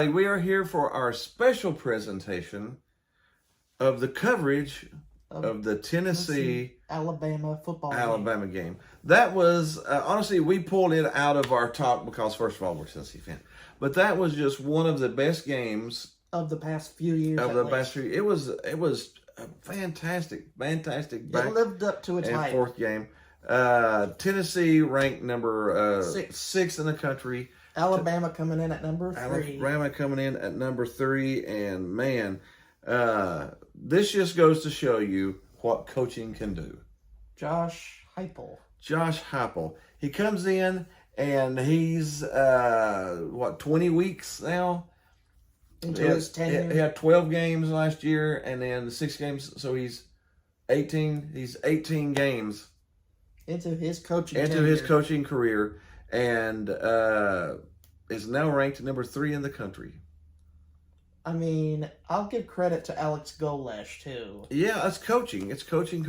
everybody, we are here for our special presentation of the coverage of the Tennessee Alabama football game. That was, honestly, we pulled it out of our talk because, first of all, we're Tennessee fans. But that was just one of the best games of the past few years. It was a fantastic back it lived up to its hype. Fourth game. Tennessee ranked number six in the country. Alabama coming in at number 3. Alabama coming in at number 3, and man, this just goes to show you what coaching can do. Josh Heupel. He comes in and he's 20 weeks now into his tenure. He had 12 games last year, and then 6 games, so he's 18. He's 18 games into his coaching career, and is now ranked number 3 in the country. I mean, I'll give credit to Alex Golesh, too. Yeah, it's coaching. It's coaching.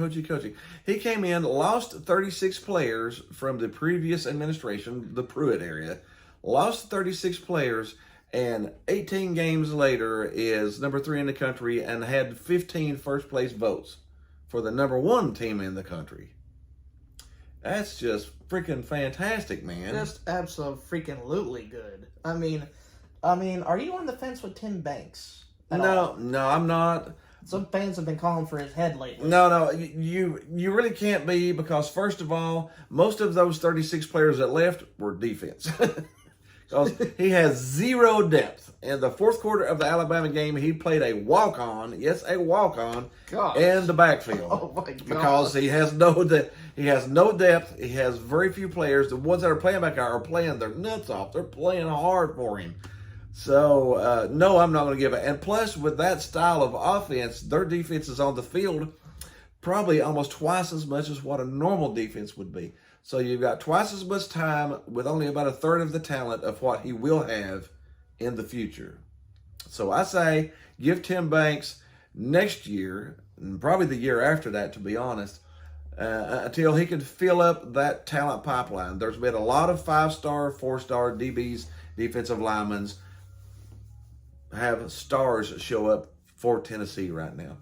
He came in, lost 36 players from the previous administration, the Pruitt area, lost 36 players, and 18 games later is number 3 in the country and had 15 first-place votes for the number 1 team in the country. That's just freaking fantastic, man. Just absolutely good. I mean, are you on the fence with Tim Banks? No, I'm not. Some fans have been calling for his head lately. No, you really can't be, because first of all, most of those 36 players that left were defense. Because he has 0 depth. In the fourth quarter of the Alabama game, he played a walk-on, yes, a walk-on, in the backfield. Oh my God! Because he has no depth. He has very few players. The ones that are playing back there are playing their nuts off. They're playing hard for him. So, no, I'm not going to give it. And plus, with that style of offense, their defense is on the field probably almost twice as much as what a normal defense would be. So you've got twice as much time with only about a third of the talent of what he will have in the future. So I say give Tim Banks next year, and probably the year after that, to be honest, until he can fill up that talent pipeline. There's been a lot of 5-star, 4-star DBs, defensive linemen, have stars show up for Tennessee right now.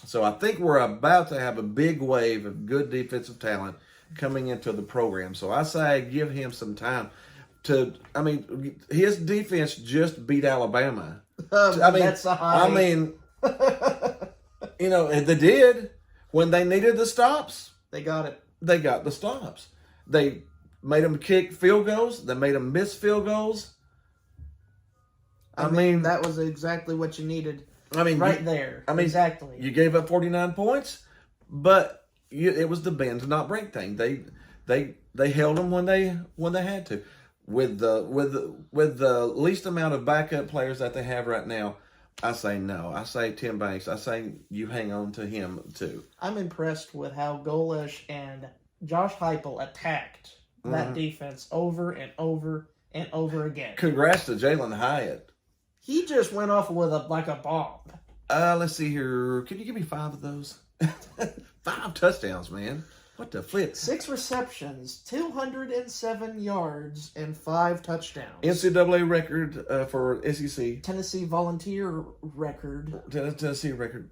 So I think we're about to have a big wave of good defensive talent coming into the program. So I say give him some time his defense just beat Alabama. That's a high. They did. When they needed the stops, they got it. They got the stops. They made them kick field goals. They made them miss field goals. I mean, that was exactly what you needed. There. Exactly. You gave up 49 points, but it was the bend not break thing. They held them when they had to. With the least amount of backup players that they have right now, I say no. I say Tim Banks. I say you hang on to him too. I'm impressed with how Golesh and Josh Heupel attacked that defense over and over and over again. Congrats to Jalen Hyatt. He just went off with a bomb. Let's see here. Can you give me 5 of those? 5 touchdowns, man. What the flip? 6 receptions, 207 yards, and 5 touchdowns. NCAA record for SEC. Tennessee Volunteer record. Tennessee record.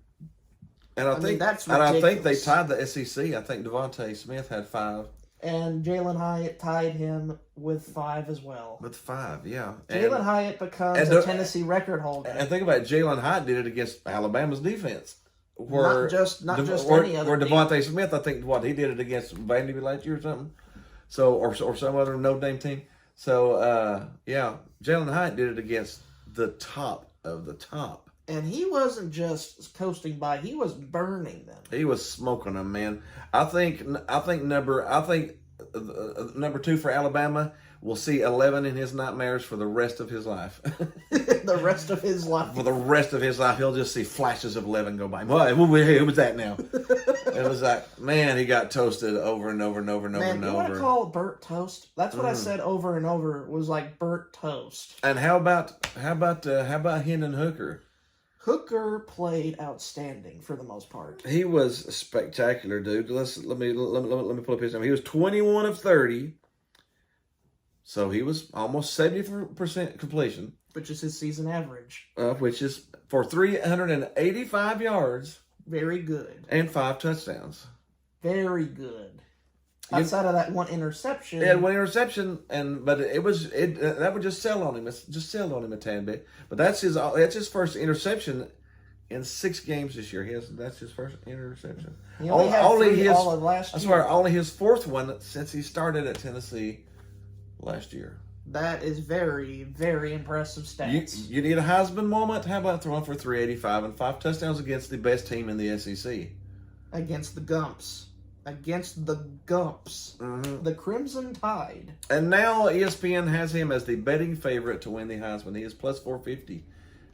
And I think that's ridiculous. I think they tied the SEC. I think Devontae Smith had 5. And Jalen Hyatt tied him with 5 as well. With 5, yeah. Jalen Hyatt becomes a Tennessee record holder. And think about it, Jalen Hyatt did it against Alabama's defense. Not just any other. Where Devontae Smith, I think, he did it against Vanderbilt last year or something. So, or some other Notre Dame team. So, yeah, Jalen Hyatt did it against the top of the top. And he wasn't just coasting by; he was burning them. He was smoking them, man. I think number 2 for Alabama will see 11 in his nightmares for the rest of his life. The rest of his life. For the rest of his life, he'll just see flashes of 11 go by. Well, who was that now? It was like, man, he got toasted over and over and over and over and over. You want to call it burnt toast? That's what I said over and over. Was like burnt toast. And how about Hendon Hooker? Hooker played outstanding for the most part. He was spectacular, dude. Let me pull up his number. He was 21 of 30. So he was almost 70% completion. which is his season average. Which is for 385 yards Very good. and 5 touchdowns. Very good. Outside of that one interception. He had one interception, but that would just sell on him. It's just sell on him a tad bit. But that's his first interception in 6 games this year. That's his first interception. He only had three all of last year. I swear, only his 4th one since he started at Tennessee last year. That is very, very impressive stats. You need a Heisman moment? How about throwing for 385 and 5 touchdowns against the best team in the SEC? Against the Gumps. Mm-hmm. The Crimson Tide. And now ESPN has him as the betting favorite to win the Heisman. He is plus 450.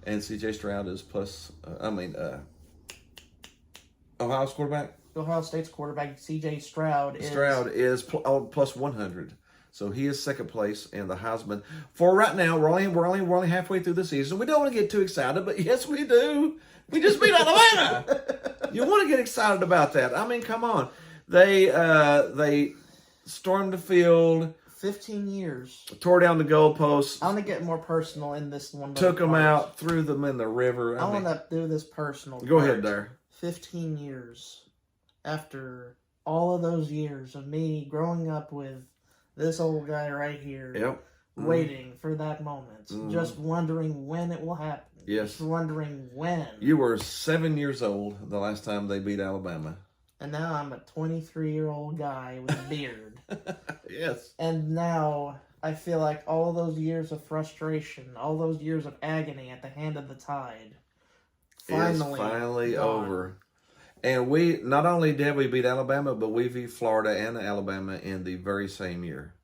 And C.J. Stroud is Ohio's quarterback? Ohio State's quarterback, C.J. Stroud is plus 100. So he is second place in the Heisman. For right now, we're only halfway through the season. We don't want to get too excited, but yes, we do. We just beat Alabama. You want to get excited about that. I mean, come on. They stormed the field. 15 years. Tore down the goalposts. I want to get more personal in this one. Took them out, threw them in the river. I want to do this personal. Go ahead there. 15 years after all of those years of me growing up with this old guy right here. Yep. Waiting for that moment. Just wondering when it will happen. Yes. Just wondering when. You were 7 years old the last time they beat Alabama. And now I'm a 23-year-old guy with a beard. Yes. And now I feel like all those years of frustration, all those years of agony at the hand of the Tide, finally over. And we not only did we beat Alabama, but we beat Florida and Alabama in the very same year.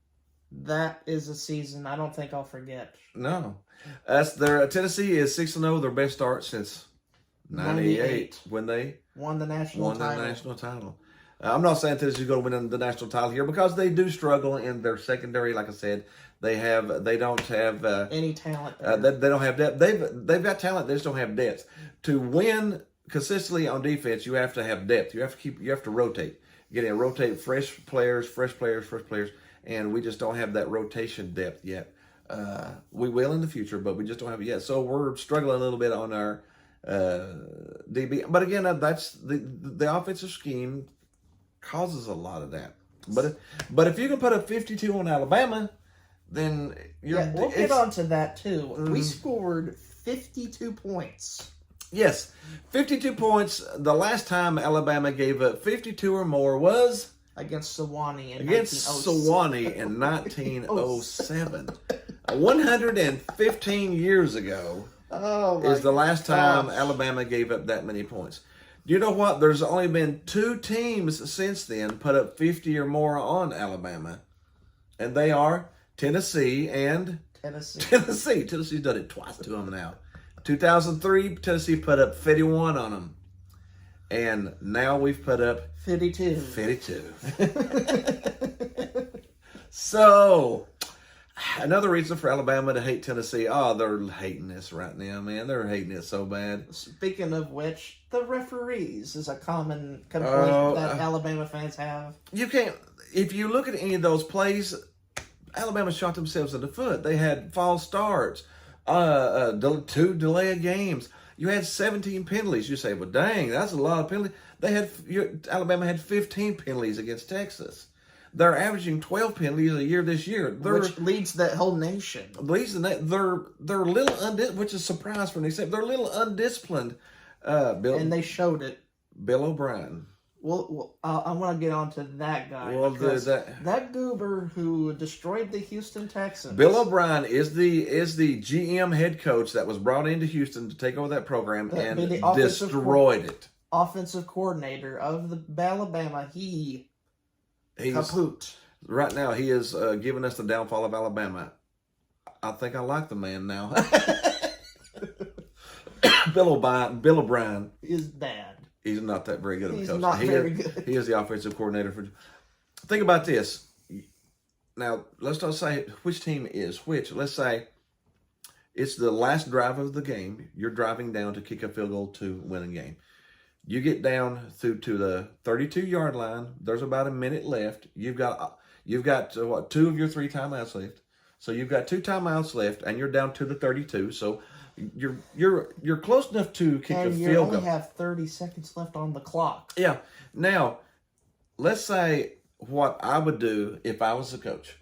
That is a season I don't think I'll forget. No. Tennessee is 6-0, their best start since 98 when they won the national title. I'm not saying Tennessee's going to win the national title here because they do struggle in their secondary. Like I said, they don't have any talent. They don't have depth. They've got talent. They just don't have depth. To win consistently on defense, you have to have depth. You have to rotate. Rotate fresh players, and we just don't have that rotation depth yet. We will in the future, but we just don't have it yet. So we're struggling a little bit on our DB. But again, that's the offensive scheme causes a lot of that. But if you can put up 52 on Alabama, then we'll get on to that too. We scored 52 points. Yes, 52 points. The last time Alabama gave up 52 or more was against Sewanee in 1907. 115 years ago is the last time Alabama gave up that many points. Do you know what? There's only been 2 teams since then put up 50 or more on Alabama. And they are Tennessee and Tennessee. Tennessee's done it twice to them now. 2003, Tennessee put up 51 on them. And now we've put up 52. So, another reason for Alabama to hate Tennessee. Oh, they're hating this right now, man. They're hating it so bad. Speaking of which, the referees is a common complaint that Alabama fans have. You can't, if you look at any of those plays, Alabama shot themselves in the foot. They had false starts, 2 delay of games. You had 17 penalties. You say, well, dang, that's a lot of penalties. Alabama had 15 penalties against Texas. They're averaging 12 penalties a year this year. Which leads the whole nation. They're a little which is a surprise for me. They're a little undisciplined. And they showed it. Bill O'Brien. Well, I want to get on to that guy. Well, that goober who destroyed the Houston Texans. Bill O'Brien is the GM head coach that was brought into Houston to take over that program and destroyed it. Offensive coordinator of the Alabama, he's kaput. Right now, he is giving us the downfall of Alabama. I think I like the man now. Bill O'Brien is bad. He's not that very good of a coach. He's not very good. He is the offensive coordinator for. Think about this. Now, let's not say which team is which. Let's say it's the last drive of the game. You're driving down to kick a field goal to win a game. You get down to the 32-yard line. There's about a minute left. You've got 2 of your 3 timeouts left. So you've got 2 timeouts left, and you're down to the 32. So you're close enough to kick a And you field goal. only have 30 seconds left on the clock. Yeah. Now, let's say what I would do if I was the coach.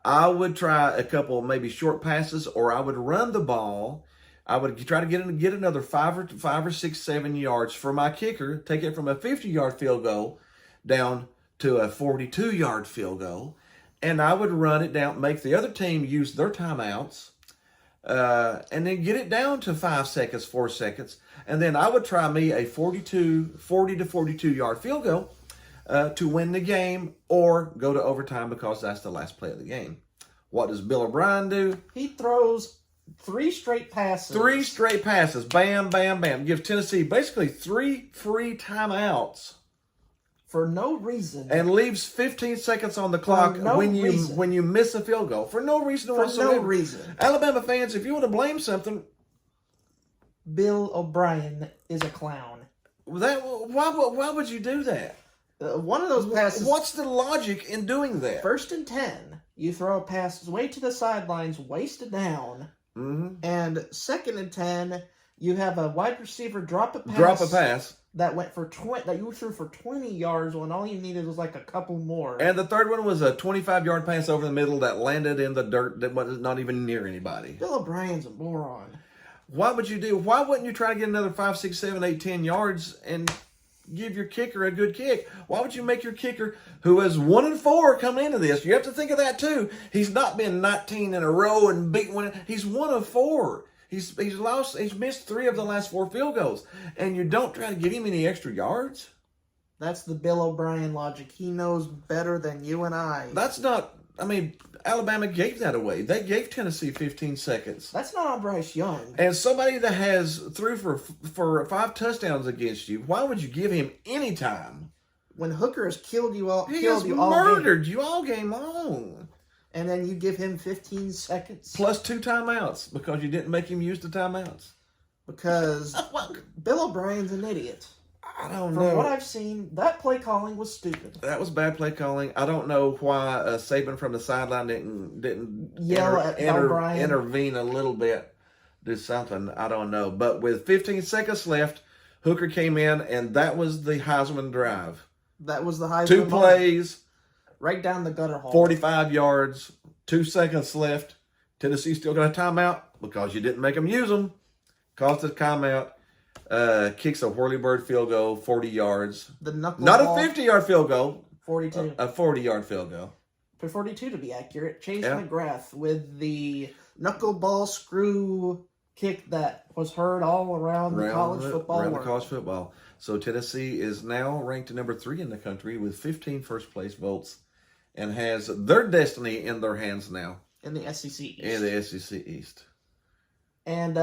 I would try a couple maybe short passes, or I would run the ball. I would try to get another 5 or 6, 7 yards for my kicker. Take it from a 50-yard field goal down to a 42-yard field goal, and I would run it down, make the other team use their timeouts, and then get it down to 5 seconds, 4 seconds, and then I would try me a 40 to 42-yard field goal to win the game or go to overtime because that's the last play of the game. What does Bill O'Brien do? He throws 3 straight passes. 3 straight passes. Bam, bam, bam. Gives Tennessee basically 3 free timeouts. For no reason. And leaves 15 seconds on the clock when you miss a field goal. For no reason whatsoever. For no reason. Alabama fans, if you want to blame something, Bill O'Brien is a clown. why would you do that? One of those passes. What's the logic in doing that? 1st and 10, you throw a pass way to the sidelines, waste it down. Mm-hmm. And 2nd and 10, you have a wide receiver drop a pass. That went for that you threw for 20 yards when all you needed was like a couple more. And the third one was a 25-yard pass over the middle that landed in the dirt that was not even near anybody. Bill O'Brien's a moron. Why would you do? Why wouldn't you try to get another 5, 6, 7, 8, 10 yards and give your kicker a good kick? Why would you make your kicker, who is 1-4 coming into this? You have to think of that too. He's not been 19 in a row and beaten one. He's 1-4. He's missed 3 of the last 4 field goals, and you don't try to give him any extra yards? That's the Bill O'Brien logic. He knows better than you and I. That's not. I mean, Alabama gave that away. They gave Tennessee 15 seconds. That's not on Bryce Young. And somebody that has threw for 5 touchdowns against you, why would you give him any time? When Hooker has killed you all, he has murdered you all game long. And then you give him 15 seconds. Plus 2 timeouts because you didn't make him use the timeouts. Because Bill O'Brien's an idiot. I don't know. From what I've seen, that play calling was stupid. That was bad play calling. I don't know why Saban from the sideline didn't yell at O'Brien. Intervene a little bit, do something. I don't know. But with 15 seconds left, Hooker came in, and that was the Heisman drive. That was the Heisman. 2 plays. Right down the gutter hole. 45 yards, 2 seconds left. Tennessee still got a timeout because you didn't make them use them. Caused a timeout. Kicks a whirly-bird field goal, 40 yards. Not a 50-yard field goal. 42. A 40-yard field goal. For 42 to be accurate. Chase McGrath with the knuckleball screw kick that was heard all around the college football world. The college football. So Tennessee is now ranked number 3 in the country with 15 first-place votes and has their destiny in their hands now. In the SEC East. In the SEC East. And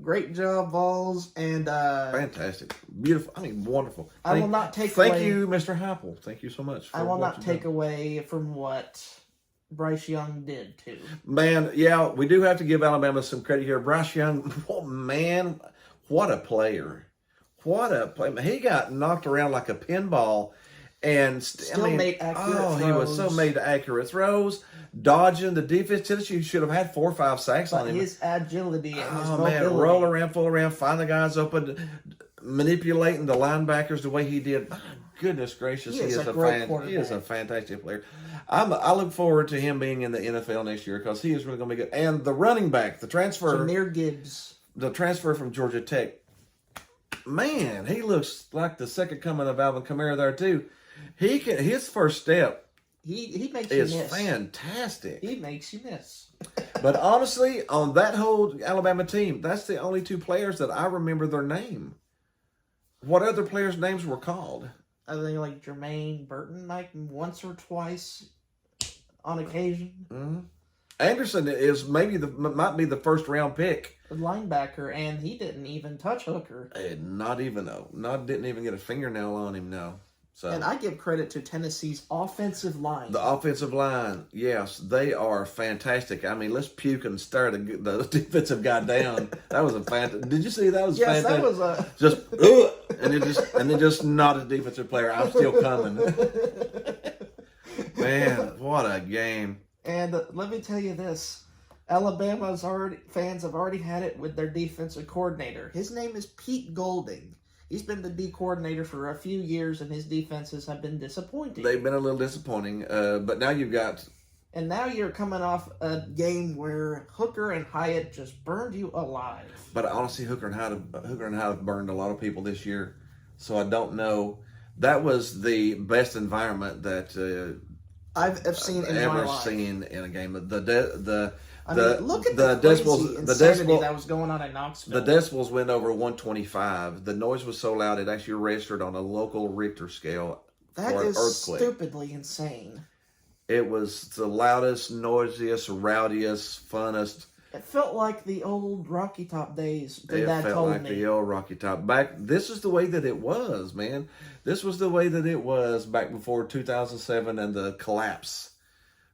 great job, VOLS. And fantastic. Beautiful. I mean, wonderful. I will not take away. Thank you, Mr. Heupel. Thank you so much. I will not take away from what Bryce Young did, too. Man, yeah, we do have to give Alabama some credit here. Bryce Young, oh, man, what a player. What a player. He got knocked around like a pinball. And still made accurate throws. He was so made accurate throws, dodging the defense. Tennessee should have had 4 or 5 sacks on him. His agility and his mobility. Man, roll around, fool around, find the guys open, manipulating the linebackers the way he did. My goodness gracious, he is a fantastic player. I look forward to him being in the NFL next year because he is really going to be good. And the running back, the transfer, Jahmyr Gibbs, the transfer from Georgia Tech. Man, he looks like the second coming of Alvin Kamara there too. His first step he makes you miss. Is fantastic. He makes you miss. But honestly, on that whole Alabama team, that's the only 2 players that I remember their name. What other players' names were called? I think like Jermaine Burton, like once or twice on occasion. Mm-hmm. Anderson might be the first round pick. The linebacker, and he didn't even touch Hooker. Didn't even get a fingernail on him, no. So, and I give credit to Tennessee's offensive line. The offensive line, yes, they are fantastic. I mean, let's puke and stare the defensive guy down. That was a fantastic. Did you see that was yes, fantastic? Yes, that was just and then just not a defensive player. I'm still coming. Man, what a game! And let me tell you this. Fans have already had it with their defensive coordinator. His name is Pete Golding. He's been the D coordinator for a few years, and his defenses have been disappointing. They've been a little disappointing, but now you've got... And now you're coming off a game where Hooker and Hyatt just burned you alive. But honestly, Hooker and Hyatt have burned a lot of people this year, so I don't know. That was the best environment that I've seen in my life. Seen in a game. Look at the decibels that was going on in Knoxville. The decibels went over 125. The noise was so loud it actually registered on a local Richter scale for an earthquake. Stupidly insane. It was the loudest, noisiest, rowdiest, funnest. It felt like the old Rocky Top days. The old Rocky Top. This is the way that it was, man. This was the way that it was back before 2007 and the collapse.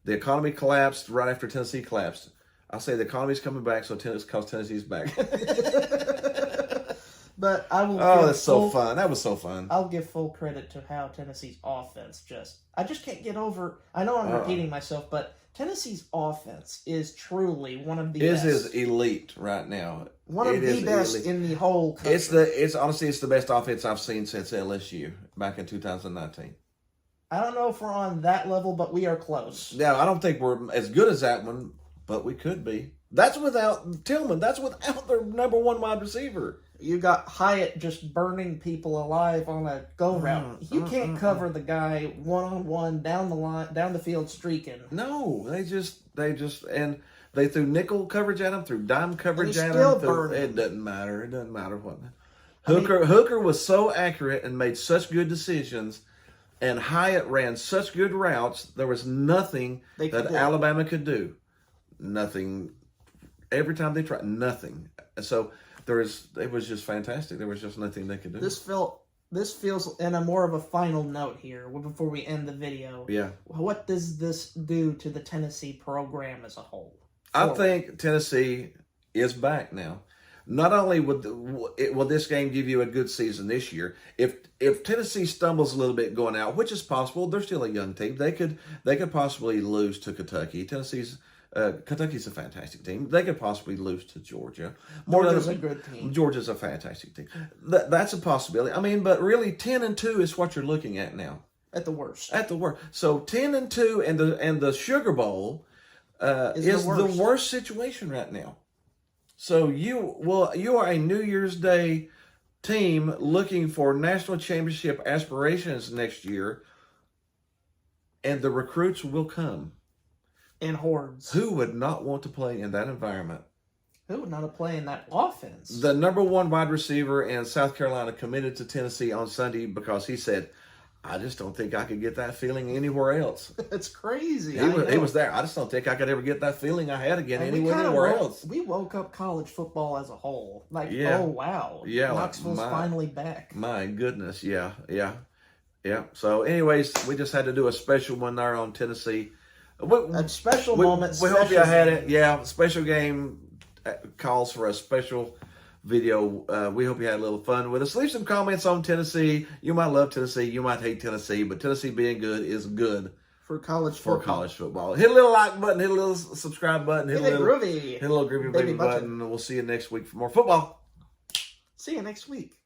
The economy collapsed right after Tennessee collapsed. I say the economy's coming back, so Tennessee's back. But I will. Oh, that's so fun. That was so fun. I'll give full credit to how Tennessee's offense I just can't get over. I know I'm repeating myself, but Tennessee's offense is truly one of the best. It is elite right now. One of the best in the whole country. It's honestly the best offense I've seen since LSU back in 2019. I don't know if we're on that level, but we are close. Yeah, I don't think we're as good as that one, but we could be. That's without Tillman. That's without their number one wide receiver. You got Hyatt just burning people alive on a go route. You can't cover the guy one-on-one down the line, down the field streaking. No, they threw nickel coverage at him, threw dime coverage at him. It doesn't matter. It doesn't matter what. Hooker was so accurate and made such good decisions, and Hyatt ran such good routes. There was nothing that Alabama could do. Nothing. Every time they tried, nothing. So it was just fantastic. There was just nothing they could do. This feels in a more of a final note here before we end the video. Yeah. What does this do to the Tennessee program as a whole? I think Tennessee is back now. Not only will this game give you a good season this year, if Tennessee stumbles a little bit going out, which is possible, they're still a young team. They could possibly lose to Kentucky. Kentucky's a fantastic team. They could possibly lose to Georgia. Georgia's a good team. Georgia's a fantastic team. That's a possibility. I mean, but really, 10-2 is what you're looking at now. At the worst. So 10-2 and the Sugar Bowl is the worst situation right now. So you are a New Year's Day team looking for national championship aspirations next year, and the recruits will come. In hordes. Who would not want to play in that environment? Who would not play in that offense? The number one wide receiver in South Carolina committed to Tennessee on Sunday because he said, I just don't think I could get that feeling anywhere else. It's crazy. He was there. I just don't think I could ever get that feeling I had again anywhere else. We woke up college football as a whole. Oh, wow. Yeah, Knoxville's finally back. My goodness. Yeah. So anyways, we just had to do a special one there on Tennessee. A special moment. We hope you had it. Yeah, special game calls for a special video. We hope you had a little fun with us. Leave some comments on Tennessee. You might love Tennessee. You might hate Tennessee. But Tennessee being good is good for college football. Hit a little like button. Hit a little subscribe button. Hit a little groovy baby button. We'll see you next week for more football. See you next week.